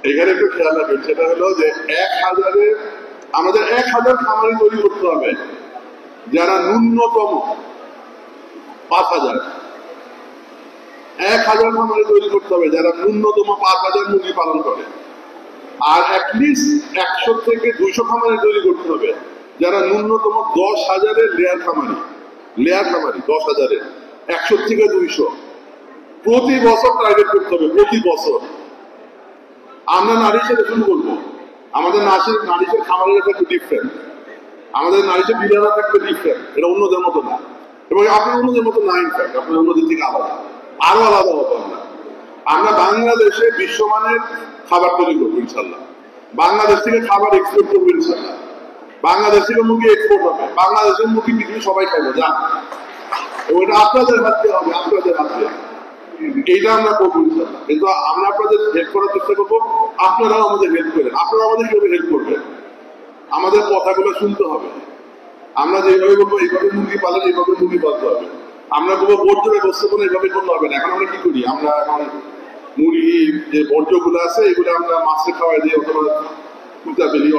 এখানে একটু খেয়াল রাখবেন, সেটা হলো যে 1000-এ আমাদের 1000 খামারি তৈরি করতে হবে যারা ন্যূনতম 5000, 1000 খামারি তৈরি করতে হবে যারা ন্যূনতম 5000 মুরগি পালন করে। আর অ্যাটলিস্ট 100 থেকে 200 খামারি তৈরি করতে হবে যারা ন্যূনতম 10,000-এর লেয়ার খামারি 10,000-এর 100 থেকে 200 প্রতি বছর টার্গেট করতে হবে। প্রতি বছর আমরা নারিশের শুরু করবো। আমাদের নারিশের খামারের একটু ডিফারেন্ট, আমাদের নারিশের বিড়ালা থাকবে ডিফারেন্ট, এটা অন্যদের মতো না, এবং আপনার অন্যদের মতো না। ইনফ্যাক্ট আপনার অন্যদের থেকে আলাদা, আরো আলাদা হবো আমরা বাংলাদেশে বিশ্বমানের খাবার তৈরি করবো ইনশাল্লাহ। বাংলাদেশ থেকে খাবার এক্সপোর্ট করবো ইনশাল্লাহ। বাংলাদেশ থেকে মুরগি এক্সপোর্ট হবে, বাংলাদেশের মুরগি পৃথিবী সবাই খাবো যা, ওইটা আপনাদের হাতে হবে, আপনাদের হাতে। এইটা আমরা করবো ইনশাল্লাহ। কিন্তু আমরা আপনাদের হেল্প করার চেষ্টা করবো, আপনারাও আমাদের হেল্প করেন। আপনারা আমাদের কিভাবে হেল্প করবেন? আমাদের কথাগুলো শুনতে হবে। আমরা যেভাবে বলবো এইভাবে মুরগি পালেন, এইভাবে মুরগি পালতে হবে। আমরা বলবো বর্জ্য ব্যবস্থাপনা এইভাবে করতে হবে না। এখন আমরা কি করি? আমরা এখন মুরগির যে বর্জ্যগুলো আছে এগুলো আমরা মাছে খাওয়াই দিই অথবা কুচা ফেলি।